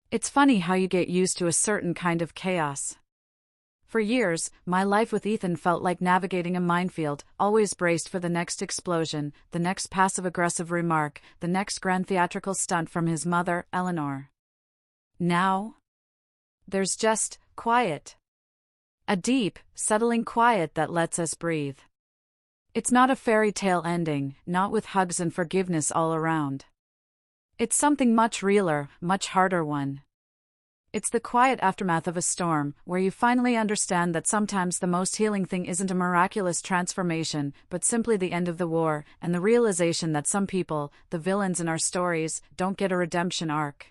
It's funny how you get used to a certain kind of chaos. For years, my life with Ethan felt like navigating a minefield, always braced for the next explosion, the next passive-aggressive remark, the next grand theatrical stunt from his mother, Eleanor. Now, there's just quiet. A deep, settling quiet that lets us breathe. It's not a fairy tale ending, not with hugs and forgiveness all around. It's something much realer, much harder one. It's the quiet aftermath of a storm, where you finally understand that sometimes the most healing thing isn't a miraculous transformation, but simply the end of the war, and the realization that some people, the villains in our stories, don't get a redemption arc.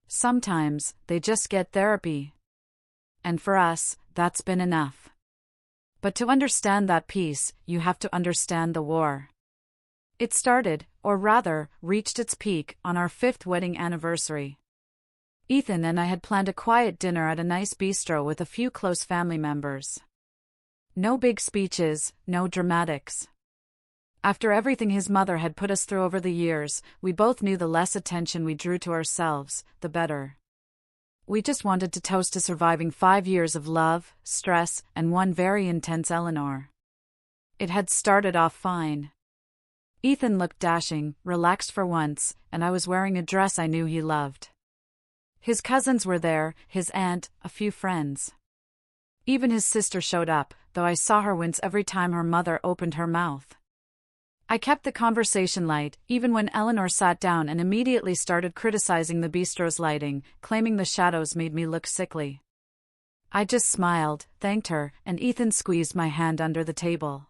Sometimes, they just get therapy. And for us, that's been enough. But to understand that piece, you have to understand the war. It started, or rather, reached its peak, on our 5th wedding anniversary. Ethan and I had planned a quiet dinner at a nice bistro with a few close family members. No big speeches, no dramatics. After everything his mother had put us through over the years, we both knew the less attention we drew to ourselves, the better. We just wanted to toast to surviving 5 years of love, stress, and one very intense Eleanor. It had started off fine. Ethan looked dashing, relaxed for once, and I was wearing a dress I knew he loved. His cousins were there, his aunt, a few friends. Even his sister showed up, though I saw her wince every time her mother opened her mouth. I kept the conversation light, even when Eleanor sat down and immediately started criticizing the bistro's lighting, claiming the shadows made me look sickly. I just smiled, thanked her, and Ethan squeezed my hand under the table.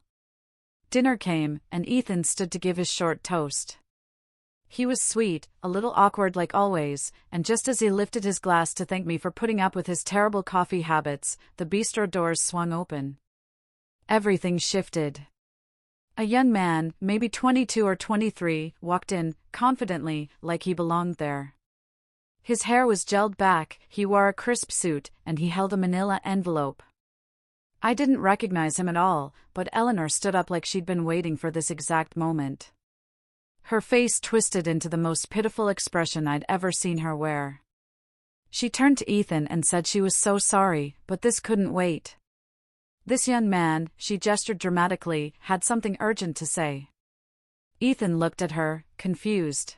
Dinner came, and Ethan stood to give his short toast. He was sweet, a little awkward like always, and just as he lifted his glass to thank me for putting up with his terrible coffee habits, the bistro doors swung open. Everything shifted. A young man, maybe 22 or 23, walked in, confidently, like he belonged there. His hair was gelled back, he wore a crisp suit, and he held a manila envelope. I didn't recognize him at all, but Eleanor stood up like she'd been waiting for this exact moment. Her face twisted into the most pitiful expression I'd ever seen her wear. She turned to Ethan and said she was so sorry, but this couldn't wait. This young man, she gestured dramatically, had something urgent to say. Ethan looked at her, confused.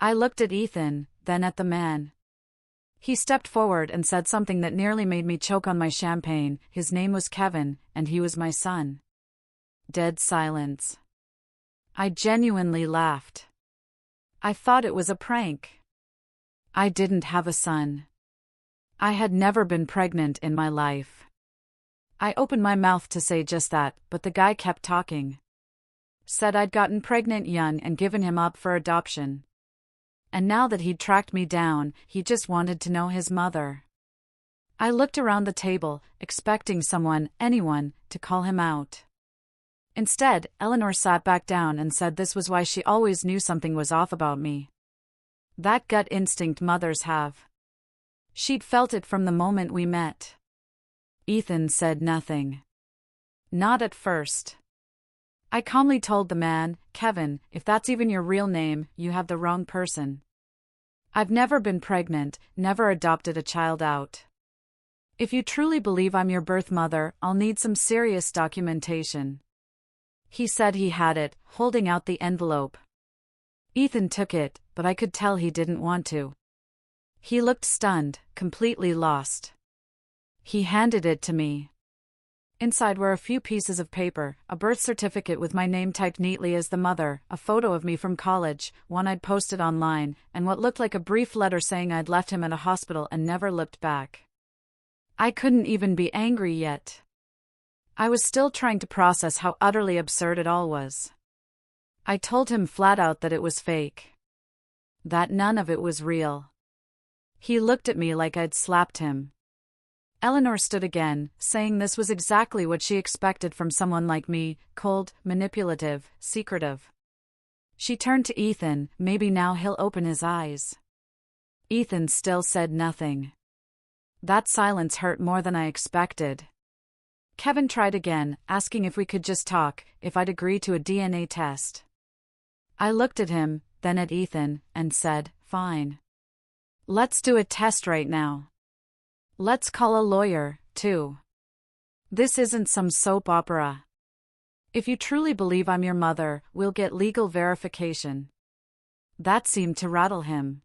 I looked at Ethan, then at the man. He stepped forward and said something that nearly made me choke on my champagne. His name was Kevin, and he was my son. Dead silence. I genuinely laughed. I thought it was a prank. I didn't have a son. I had never been pregnant in my life. I opened my mouth to say just that, but the guy kept talking. Said I'd gotten pregnant young and given him up for adoption. And now that he'd tracked me down, he just wanted to know his mother. I looked around the table, expecting someone, anyone, to call him out. Instead, Eleanor sat back down and said this was why she always knew something was off about me. That gut instinct mothers have. She'd felt it from the moment we met. Ethan said nothing. Not at first. I calmly told the man, Kevin, if that's even your real name, you have the wrong person. I've never been pregnant, never adopted a child out. If you truly believe I'm your birth mother, I'll need some serious documentation. He said he had it, holding out the envelope. Ethan took it, but I could tell he didn't want to. He looked stunned, completely lost. He handed it to me. Inside were a few pieces of paper, a birth certificate with my name typed neatly as the mother, a photo of me from college, one I'd posted online, and what looked like a brief letter saying I'd left him at a hospital and never looked back. I couldn't even be angry yet. I was still trying to process how utterly absurd it all was. I told him flat out that it was fake. That none of it was real. He looked at me like I'd slapped him. Eleanor stood again, saying this was exactly what she expected from someone like me, cold, manipulative, secretive. She turned to Ethan, maybe now he'll open his eyes. Ethan still said nothing. That silence hurt more than I expected. Kevin tried again, asking if we could just talk, if I'd agree to a DNA test. I looked at him, then at Ethan, and said, fine. Let's do a test right now. Let's call a lawyer, too. This isn't some soap opera. If you truly believe I'm your mother, we'll get legal verification. That seemed to rattle him.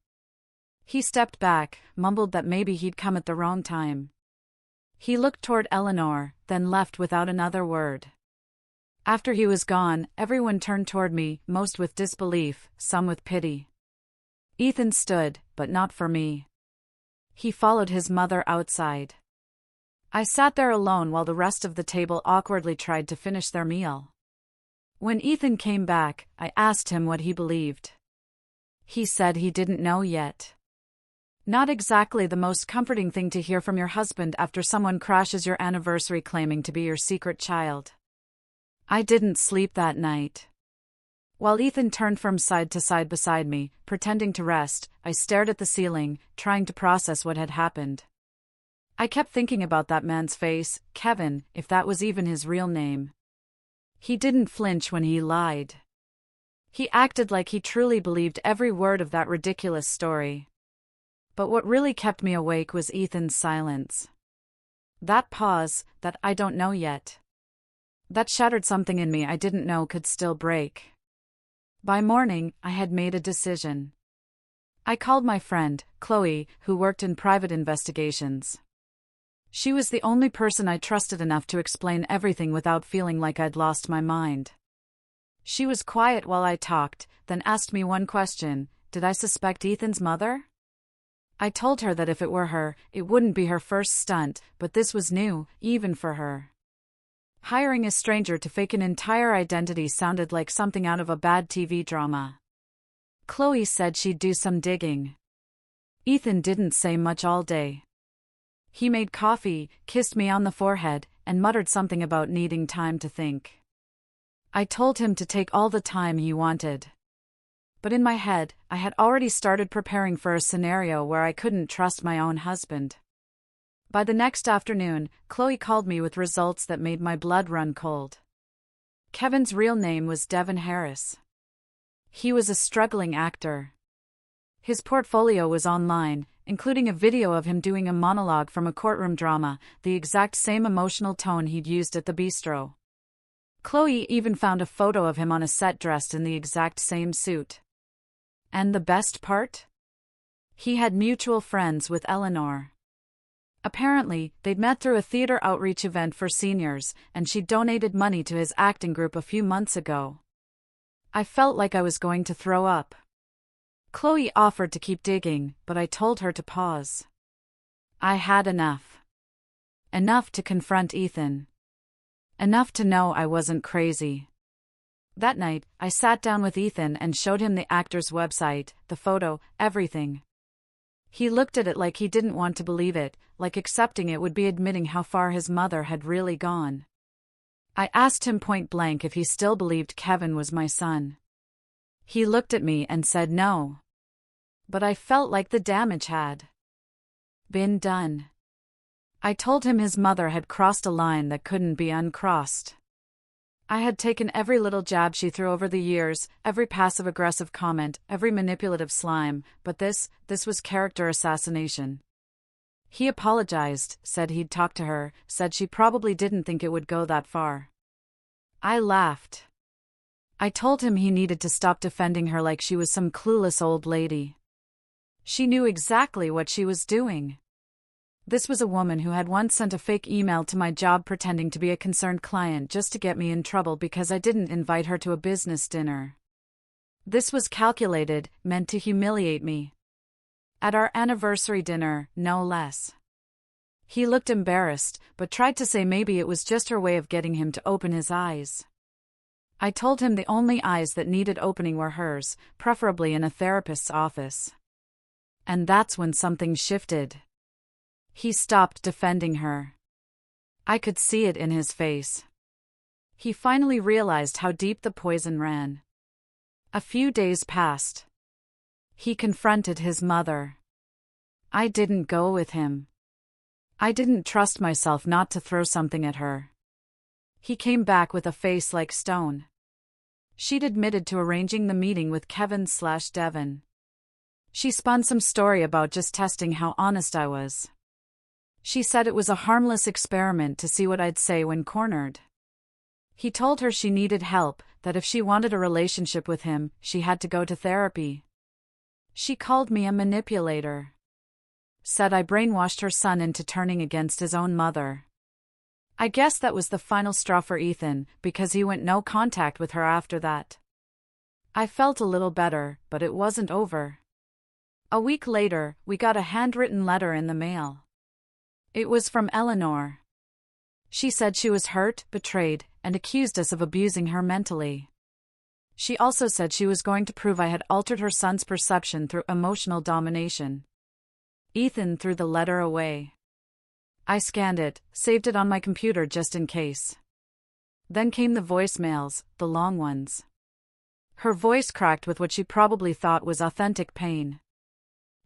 He stepped back, mumbled that maybe he'd come at the wrong time. He looked toward Eleanor, then left without another word. After he was gone, everyone turned toward me, most with disbelief, some with pity. Ethan stood, but not for me. He followed his mother outside. I sat there alone while the rest of the table awkwardly tried to finish their meal. When Ethan came back, I asked him what he believed. He said he didn't know yet. Not exactly the most comforting thing to hear from your husband after someone crashes your anniversary claiming to be your secret child. I didn't sleep that night. While Ethan turned from side to side beside me, pretending to rest, I stared at the ceiling, trying to process what had happened. I kept thinking about that man's face, Kevin, if that was even his real name. He didn't flinch when he lied. He acted like he truly believed every word of that ridiculous story. But what really kept me awake was Ethan's silence. That pause, that "I don't know yet." That shattered something in me I didn't know could still break. By morning, I had made a decision. I called my friend, Chloe, who worked in private investigations. She was the only person I trusted enough to explain everything without feeling like I'd lost my mind. She was quiet while I talked, then asked me one question: did I suspect Ethan's mother? I told her that if it were her, it wouldn't be her first stunt, but this was new, even for her. Hiring a stranger to fake an entire identity sounded like something out of a bad TV drama. Chloe said she'd do some digging. Ethan didn't say much all day. He made coffee, kissed me on the forehead, and muttered something about needing time to think. I told him to take all the time he wanted. But in my head, I had already started preparing for a scenario where I couldn't trust my own husband. By the next afternoon, Chloe called me with results that made my blood run cold. Kevin's real name was Devin Harris. He was a struggling actor. His portfolio was online, including a video of him doing a monologue from a courtroom drama, the exact same emotional tone he'd used at the bistro. Chloe even found a photo of him on a set dressed in the exact same suit. And the best part? He had mutual friends with Eleanor. Apparently, they'd met through a theater outreach event for seniors, and she'd donated money to his acting group a few months ago. I felt like I was going to throw up. Chloe offered to keep digging, but I told her to pause. I had enough. Enough to confront Ethan. Enough to know I wasn't crazy. That night, I sat down with Ethan and showed him the actor's website, the photo, everything. He looked at it like he didn't want to believe it, like accepting it would be admitting how far his mother had really gone. I asked him point blank if he still believed Kevin was my son. He looked at me and said no. But I felt like the damage had been done. I told him his mother had crossed a line that couldn't be uncrossed. I had taken every little jab she threw over the years, every passive-aggressive comment, every manipulative slime, but this was character assassination. He apologized, said he'd talked to her, said she probably didn't think it would go that far. I laughed. I told him he needed to stop defending her like she was some clueless old lady. She knew exactly what she was doing. This was a woman who had once sent a fake email to my job pretending to be a concerned client just to get me in trouble because I didn't invite her to a business dinner. This was calculated, meant to humiliate me. At our anniversary dinner, no less. He looked embarrassed, but tried to say maybe it was just her way of getting him to open his eyes. I told him the only eyes that needed opening were hers, preferably in a therapist's office. And that's when something shifted. He stopped defending her. I could see it in his face. He finally realized how deep the poison ran. A few days passed. He confronted his mother. I didn't go with him. I didn't trust myself not to throw something at her. He came back with a face like stone. She'd admitted to arranging the meeting with Kevin/Devin. She spun some story about just testing how honest I was. She said it was a harmless experiment to see what I'd say when cornered. He told her she needed help, that if she wanted a relationship with him, she had to go to therapy. She called me a manipulator. Said I brainwashed her son into turning against his own mother. I guess that was the final straw for Ethan, because he went no contact with her after that. I felt a little better, but it wasn't over. A week later, we got a handwritten letter in the mail. It was from Eleanor. She said she was hurt, betrayed, and accused us of abusing her mentally. She also said she was going to prove I had altered her son's perception through emotional domination. Ethan threw the letter away. I scanned it, saved it on my computer just in case. Then came the voicemails, the long ones. Her voice cracked with what she probably thought was authentic pain.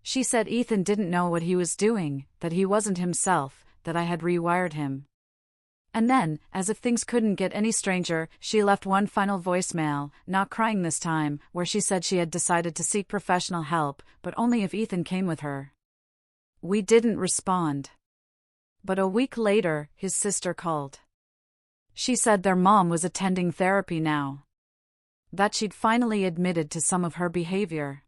She said Ethan didn't know what he was doing, that he wasn't himself, that I had rewired him. And then, as if things couldn't get any stranger, she left one final voicemail, not crying this time, where she said she had decided to seek professional help, but only if Ethan came with her. We didn't respond. But a week later, his sister called. She said their mom was attending therapy now. That she'd finally admitted to some of her behavior.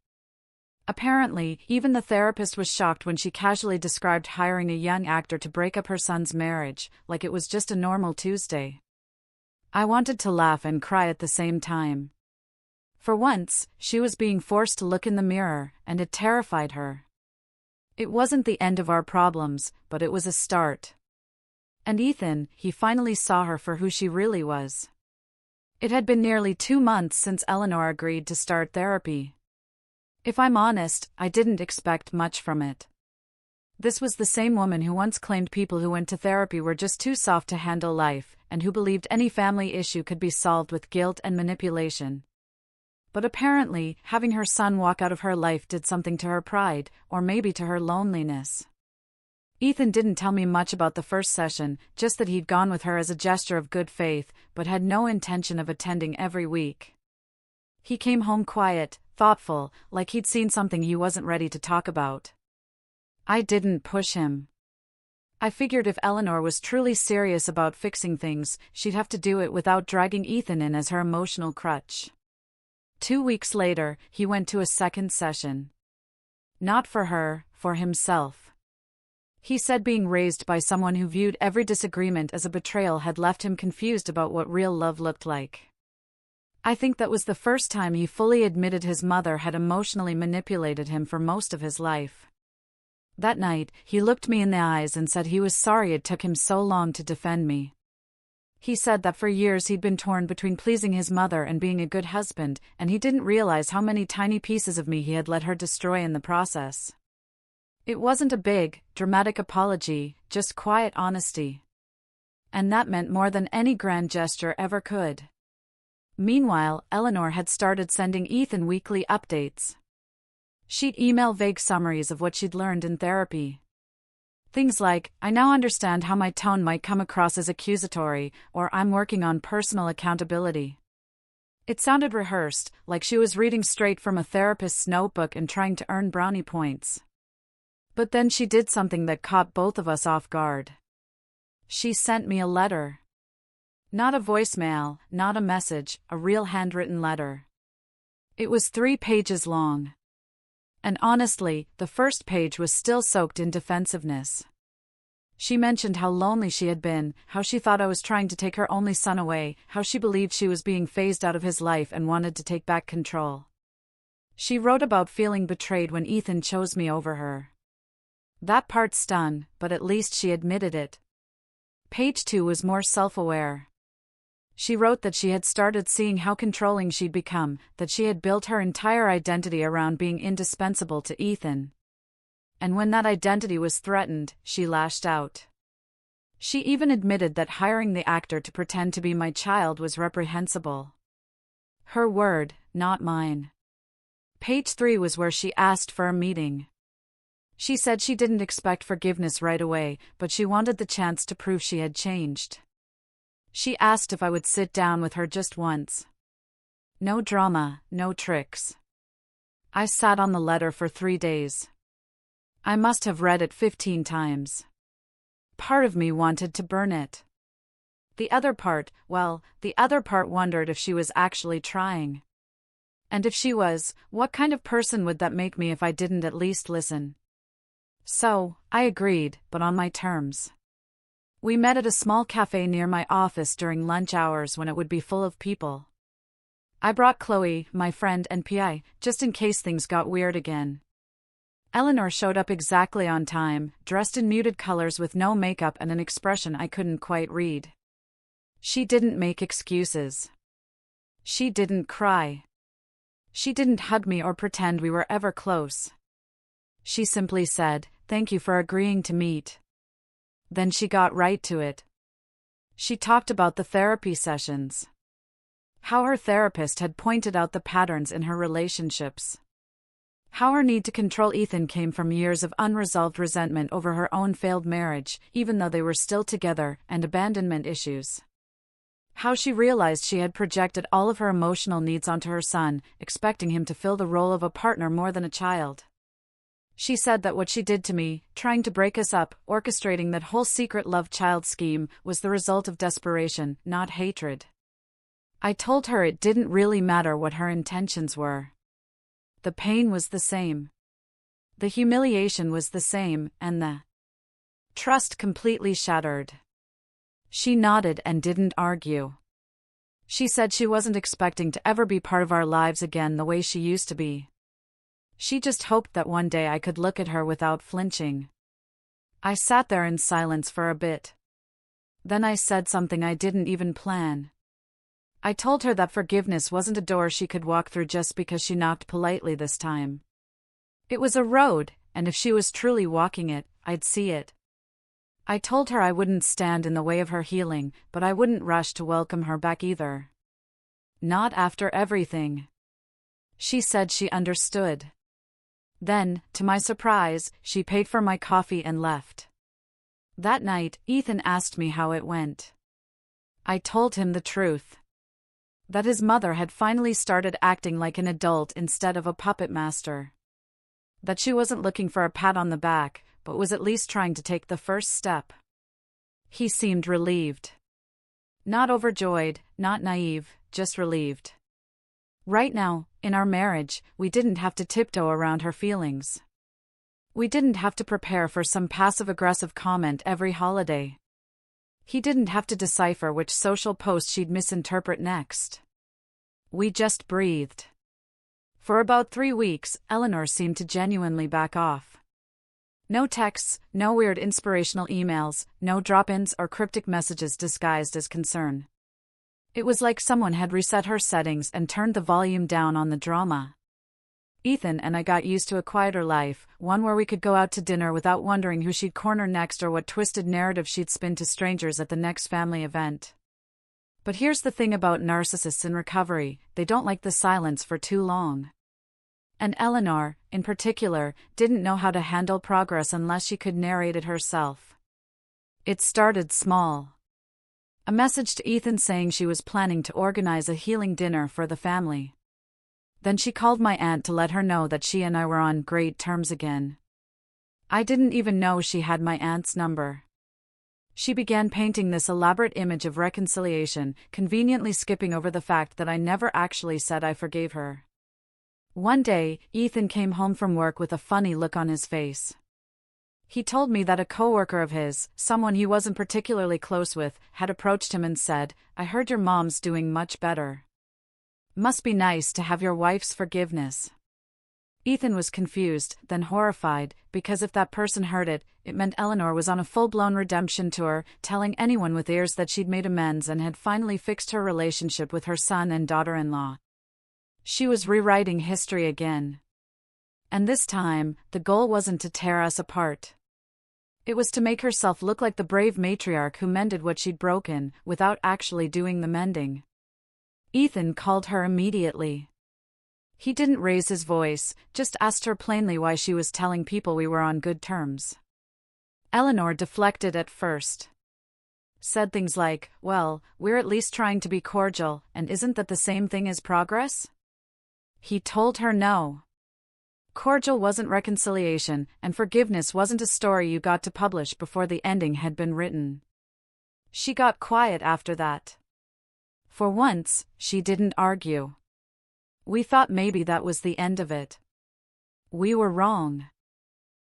Apparently, even the therapist was shocked when she casually described hiring a young actor to break up her son's marriage, like it was just a normal Tuesday. I wanted to laugh and cry at the same time. For once, she was being forced to look in the mirror, and it terrified her. It wasn't the end of our problems, but it was a start. And Ethan, he finally saw her for who she really was. It had been nearly 2 months since Eleanor agreed to start therapy. If I'm honest, I didn't expect much from it. This was the same woman who once claimed people who went to therapy were just too soft to handle life, and who believed any family issue could be solved with guilt and manipulation. But apparently, having her son walk out of her life did something to her pride, or maybe to her loneliness. Ethan didn't tell me much about the first session, just that he'd gone with her as a gesture of good faith, but had no intention of attending every week. He came home quiet, thoughtful, like he'd seen something he wasn't ready to talk about. I didn't push him. I figured if Eleanor was truly serious about fixing things, she'd have to do it without dragging Ethan in as her emotional crutch. 2 weeks later, he went to a second session. Not for her, for himself. He said being raised by someone who viewed every disagreement as a betrayal had left him confused about what real love looked like. I think that was the first time he fully admitted his mother had emotionally manipulated him for most of his life. That night, he looked me in the eyes and said he was sorry it took him so long to defend me. He said that for years he'd been torn between pleasing his mother and being a good husband, and he didn't realize how many tiny pieces of me he had let her destroy in the process. It wasn't a big, dramatic apology, just quiet honesty. And that meant more than any grand gesture ever could. Meanwhile, Eleanor had started sending Ethan weekly updates. She'd email vague summaries of what she'd learned in therapy. Things like, I now understand how my tone might come across as accusatory, or I'm working on personal accountability. It sounded rehearsed, like she was reading straight from a therapist's notebook and trying to earn brownie points. But then she did something that caught both of us off guard. She sent me a letter. Not a voicemail, not a message, a real handwritten letter. It was 3 pages long. And honestly, the first page was still soaked in defensiveness. She mentioned how lonely she had been, how she thought I was trying to take her only son away, how she believed she was being phased out of his life and wanted to take back control. She wrote about feeling betrayed when Ethan chose me over her. That part stung, but at least she admitted it. Page 2 was more self-aware. She wrote that she had started seeing how controlling she'd become, that she had built her entire identity around being indispensable to Ethan. And when that identity was threatened, she lashed out. She even admitted that hiring the actor to pretend to be my child was reprehensible. Her word, not mine. Page 3 was where she asked for a meeting. She said she didn't expect forgiveness right away, but she wanted the chance to prove she had changed. She asked if I would sit down with her just once. No drama, no tricks. I sat on the letter for 3 days. I must have read it 15 times. Part of me wanted to burn it. The other part wondered if she was actually trying. And if she was, what kind of person would that make me if I didn't at least listen? So, I agreed, but on my terms. We met at a small cafe near my office during lunch hours when it would be full of people. I brought Chloe, my friend and PI, just in case things got weird again. Eleanor showed up exactly on time, dressed in muted colors with no makeup and an expression I couldn't quite read. She didn't make excuses. She didn't cry. She didn't hug me or pretend we were ever close. She simply said, "Thank you for agreeing to meet." Then she got right to it. She talked about the therapy sessions. How her therapist had pointed out the patterns in her relationships. How her need to control Ethan came from years of unresolved resentment over her own failed marriage, even though they were still together, and abandonment issues. How she realized she had projected all of her emotional needs onto her son, expecting him to fill the role of a partner more than a child. She said that what she did to me, trying to break us up, orchestrating that whole secret love-child scheme, was the result of desperation, not hatred. I told her it didn't really matter what her intentions were. The pain was the same. The humiliation was the same, and the trust completely shattered. She nodded and didn't argue. She said she wasn't expecting to ever be part of our lives again the way she used to be. She just hoped that one day I could look at her without flinching. I sat there in silence for a bit. Then I said something I didn't even plan. I told her that forgiveness wasn't a door she could walk through just because she knocked politely this time. It was a road, and if she was truly walking it, I'd see it. I told her I wouldn't stand in the way of her healing, but I wouldn't rush to welcome her back either. Not after everything. She said she understood. Then, to my surprise, she paid for my coffee and left. That night, Ethan asked me how it went. I told him the truth. That his mother had finally started acting like an adult instead of a puppet master. That she wasn't looking for a pat on the back, but was at least trying to take the first step. He seemed relieved. Not overjoyed, not naive, just relieved. Right now, in our marriage, we didn't have to tiptoe around her feelings. We didn't have to prepare for some passive-aggressive comment every holiday. He didn't have to decipher which social post she'd misinterpret next. We just breathed. For about 3 weeks, Eleanor seemed to genuinely back off. No texts, no weird inspirational emails, no drop-ins or cryptic messages disguised as concern. It was like someone had reset her settings and turned the volume down on the drama. Ethan and I got used to a quieter life, one where we could go out to dinner without wondering who she'd corner next or what twisted narrative she'd spin to strangers at the next family event. But here's the thing about narcissists in recovery, they don't like the silence for too long. And Eleanor, in particular, didn't know how to handle progress unless she could narrate it herself. It started small. A message to Ethan saying she was planning to organize a healing dinner for the family. Then she called my aunt to let her know that she and I were on great terms again. I didn't even know she had my aunt's number. She began painting this elaborate image of reconciliation, conveniently skipping over the fact that I never actually said I forgave her. One day, Ethan came home from work with a funny look on his face. He told me that a coworker of his, someone he wasn't particularly close with, had approached him and said, "I heard your mom's doing much better. Must be nice to have your wife's forgiveness." Ethan was confused, then horrified, because if that person heard it, it meant Eleanor was on a full-blown redemption tour, telling anyone with ears that she'd made amends and had finally fixed her relationship with her son and daughter-in-law. She was rewriting history again. And this time, the goal wasn't to tear us apart. It was to make herself look like the brave matriarch who mended what she'd broken, without actually doing the mending. Ethan called her immediately. He didn't raise his voice, just asked her plainly why she was telling people we were on good terms. Eleanor deflected at first. Said things like, "Well, we're at least trying to be cordial, and isn't that the same thing as progress?" He told her no. Cordial wasn't reconciliation, and forgiveness wasn't a story you got to publish before the ending had been written. She got quiet after that. For once, she didn't argue. We thought maybe that was the end of it. We were wrong.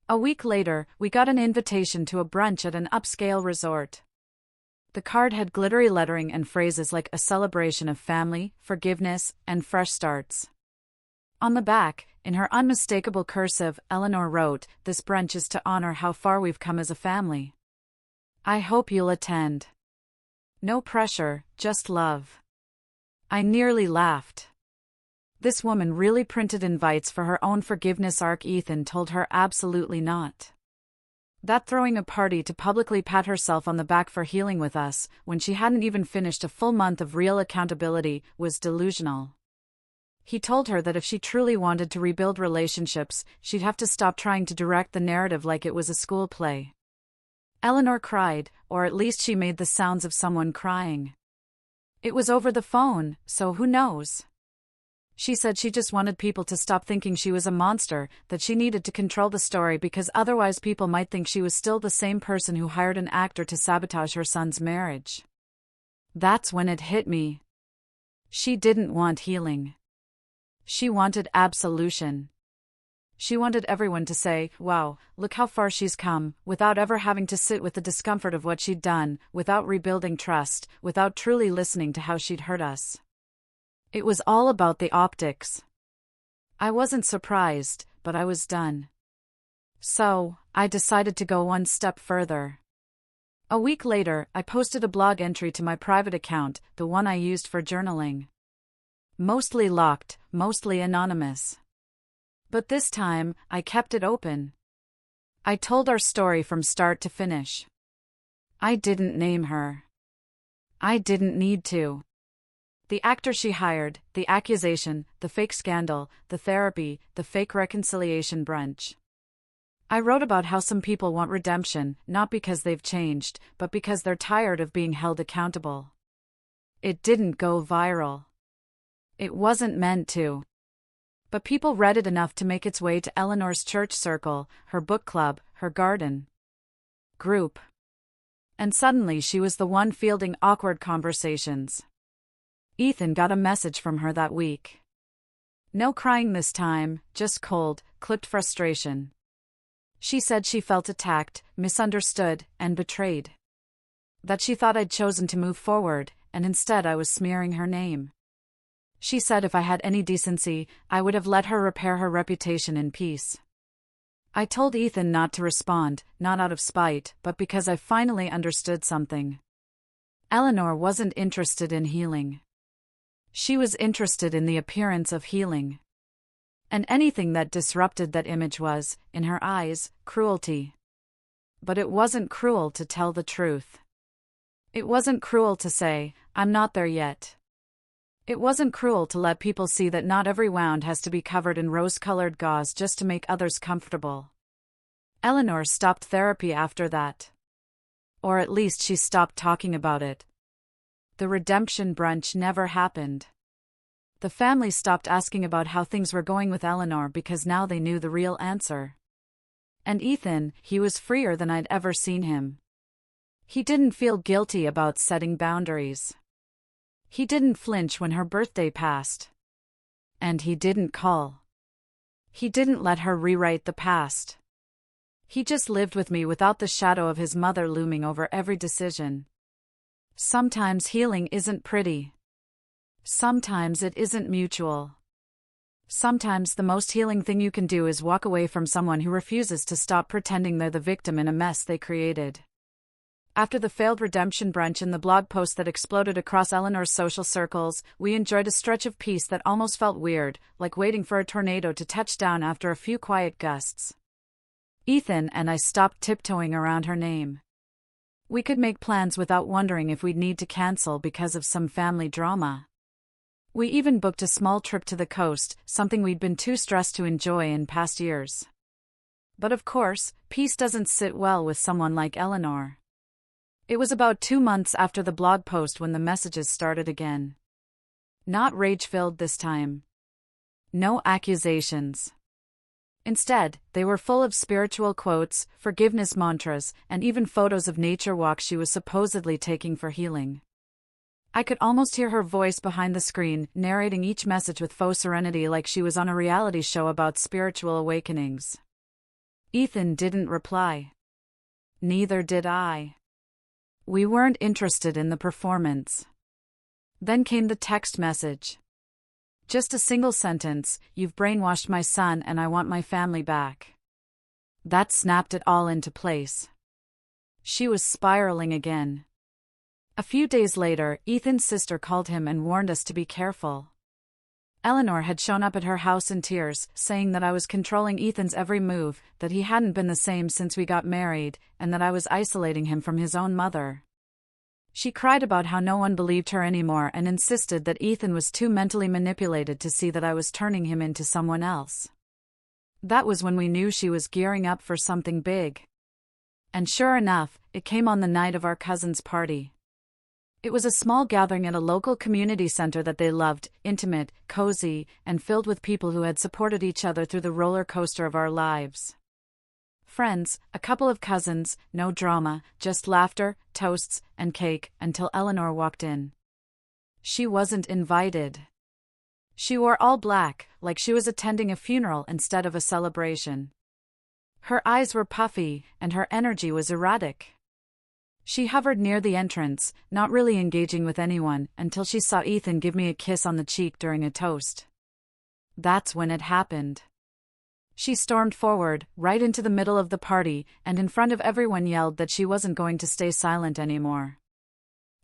A week later, we got an invitation to a brunch at an upscale resort. The card had glittery lettering and phrases like a celebration of family, forgiveness, and fresh starts. On the back, in her unmistakable cursive, Eleanor wrote, "This brunch is to honor how far we've come as a family. I hope you'll attend. No pressure, just love." I nearly laughed. This woman really printed invites for her own forgiveness arc. Ethan told her absolutely not. That throwing a party to publicly pat herself on the back for healing with us, when she hadn't even finished a full month of real accountability, was delusional. He told her that if she truly wanted to rebuild relationships, she'd have to stop trying to direct the narrative like it was a school play. Eleanor cried, or at least she made the sounds of someone crying. It was over the phone, so who knows? She said she just wanted people to stop thinking she was a monster, that she needed to control the story because otherwise people might think she was still the same person who hired an actor to sabotage her son's marriage. That's when it hit me. She didn't want healing. She wanted absolution. She wanted everyone to say, "Wow, look how far she's come," without ever having to sit with the discomfort of what she'd done, without rebuilding trust, without truly listening to how she'd hurt us. It was all about the optics. I wasn't surprised, but I was done. So, I decided to go one step further. A week later, I posted a blog entry to my private account, the one I used for journaling. Mostly locked, mostly anonymous. But this time, I kept it open. I told our story from start to finish. I didn't name her. I didn't need to. The actor she hired, the accusation, the fake scandal, the therapy, the fake reconciliation brunch. I wrote about how some people want redemption, not because they've changed, but because they're tired of being held accountable. It didn't go viral. It wasn't meant to. But people read it enough to make its way to Eleanor's church circle, her book club, her garden group. And suddenly she was the one fielding awkward conversations. Ethan got a message from her that week. No crying this time, just cold, clipped frustration. She said she felt attacked, misunderstood, and betrayed. That she thought I'd chosen to move forward, and instead I was smearing her name. She said if I had any decency, I would have let her repair her reputation in peace. I told Ethan not to respond, not out of spite, but because I finally understood something. Eleanor wasn't interested in healing. She was interested in the appearance of healing. And anything that disrupted that image was, in her eyes, cruelty. But it wasn't cruel to tell the truth. It wasn't cruel to say, "I'm not there yet." It wasn't cruel to let people see that not every wound has to be covered in rose-colored gauze just to make others comfortable. Eleanor stopped therapy after that. Or at least she stopped talking about it. The redemption brunch never happened. The family stopped asking about how things were going with Eleanor because now they knew the real answer. And Ethan, he was freer than I'd ever seen him. He didn't feel guilty about setting boundaries. He didn't flinch when her birthday passed. And he didn't call. He didn't let her rewrite the past. He just lived with me without the shadow of his mother looming over every decision. Sometimes healing isn't pretty. Sometimes it isn't mutual. Sometimes the most healing thing you can do is walk away from someone who refuses to stop pretending they're the victim in a mess they created. After the failed redemption brunch and the blog post that exploded across Eleanor's social circles, we enjoyed a stretch of peace that almost felt weird, like waiting for a tornado to touch down after a few quiet gusts. Ethan and I stopped tiptoeing around her name. We could make plans without wondering if we'd need to cancel because of some family drama. We even booked a small trip to the coast, something we'd been too stressed to enjoy in past years. But of course, peace doesn't sit well with someone like Eleanor. It was about 2 months after the blog post when the messages started again. Not rage-filled this time. No accusations. Instead, they were full of spiritual quotes, forgiveness mantras, and even photos of nature walks she was supposedly taking for healing. I could almost hear her voice behind the screen, narrating each message with faux serenity like she was on a reality show about spiritual awakenings. Ethan didn't reply. Neither did I. We weren't interested in the performance. Then came the text message. Just a single sentence, "You've brainwashed my son and I want my family back." That snapped it all into place. She was spiraling again. A few days later, Ethan's sister called him and warned us to be careful. Eleanor had shown up at her house in tears, saying that I was controlling Ethan's every move, that he hadn't been the same since we got married, and that I was isolating him from his own mother. She cried about how no one believed her anymore and insisted that Ethan was too mentally manipulated to see that I was turning him into someone else. That was when we knew she was gearing up for something big. And sure enough, it came on the night of our cousin's party. It was a small gathering at a local community center that they loved, intimate, cozy, and filled with people who had supported each other through the roller coaster of our lives. Friends, a couple of cousins, no drama, just laughter, toasts, and cake, until Eleanor walked in. She wasn't invited. She wore all black, like she was attending a funeral instead of a celebration. Her eyes were puffy, and her energy was erratic. She hovered near the entrance, not really engaging with anyone, until she saw Ethan give me a kiss on the cheek during a toast. That's when it happened. She stormed forward, right into the middle of the party, and in front of everyone yelled that she wasn't going to stay silent anymore.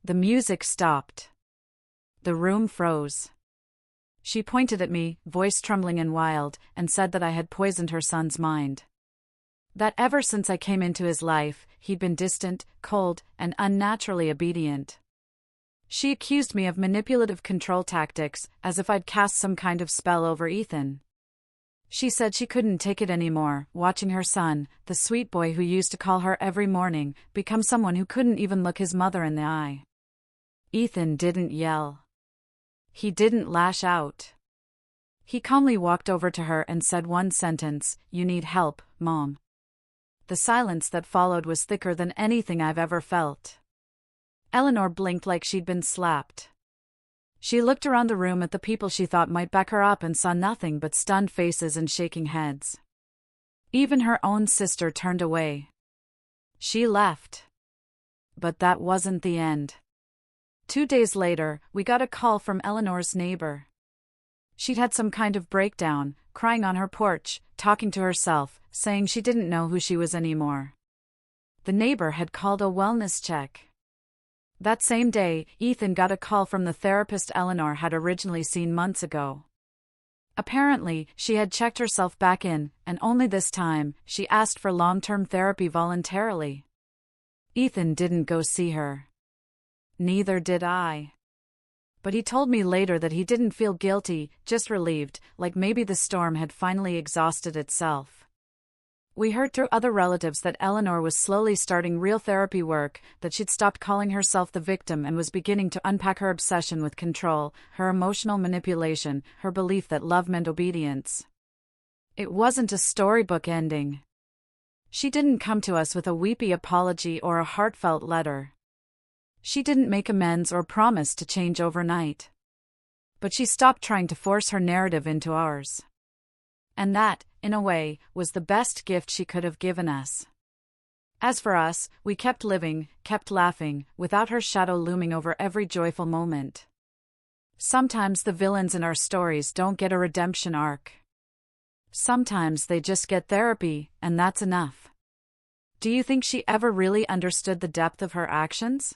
The music stopped. The room froze. She pointed at me, voice trembling and wild, and said that I had poisoned her son's mind. That ever since I came into his life, he'd been distant, cold, and unnaturally obedient. She accused me of manipulative control tactics, as if I'd cast some kind of spell over Ethan. She said she couldn't take it anymore, watching her son, the sweet boy who used to call her every morning, become someone who couldn't even look his mother in the eye. Ethan didn't yell. He didn't lash out. He calmly walked over to her and said one sentence, "You need help, Mom." The silence that followed was thicker than anything I've ever felt. Eleanor blinked like she'd been slapped. She looked around the room at the people she thought might back her up and saw nothing but stunned faces and shaking heads. Even her own sister turned away. She left. But that wasn't the end. 2 days later, we got a call from Eleanor's neighbor. She'd had some kind of breakdown, crying on her porch, talking to herself, saying she didn't know who she was anymore. The neighbor had called a wellness check. That same day, Ethan got a call from the therapist Eleanor had originally seen months ago. Apparently, she had checked herself back in, and only this time, she asked for long-term therapy voluntarily. Ethan didn't go see her. Neither did I. But he told me later that he didn't feel guilty, just relieved, like maybe the storm had finally exhausted itself. We heard through other relatives that Eleanor was slowly starting real therapy work, that she'd stopped calling herself the victim and was beginning to unpack her obsession with control, her emotional manipulation, her belief that love meant obedience. It wasn't a storybook ending. She didn't come to us with a weepy apology or a heartfelt letter. She didn't make amends or promise to change overnight. But she stopped trying to force her narrative into ours. And that, in a way, was the best gift she could have given us. As for us, we kept living, kept laughing, without her shadow looming over every joyful moment. Sometimes the villains in our stories don't get a redemption arc. Sometimes they just get therapy, and that's enough. Do you think she ever really understood the depth of her actions?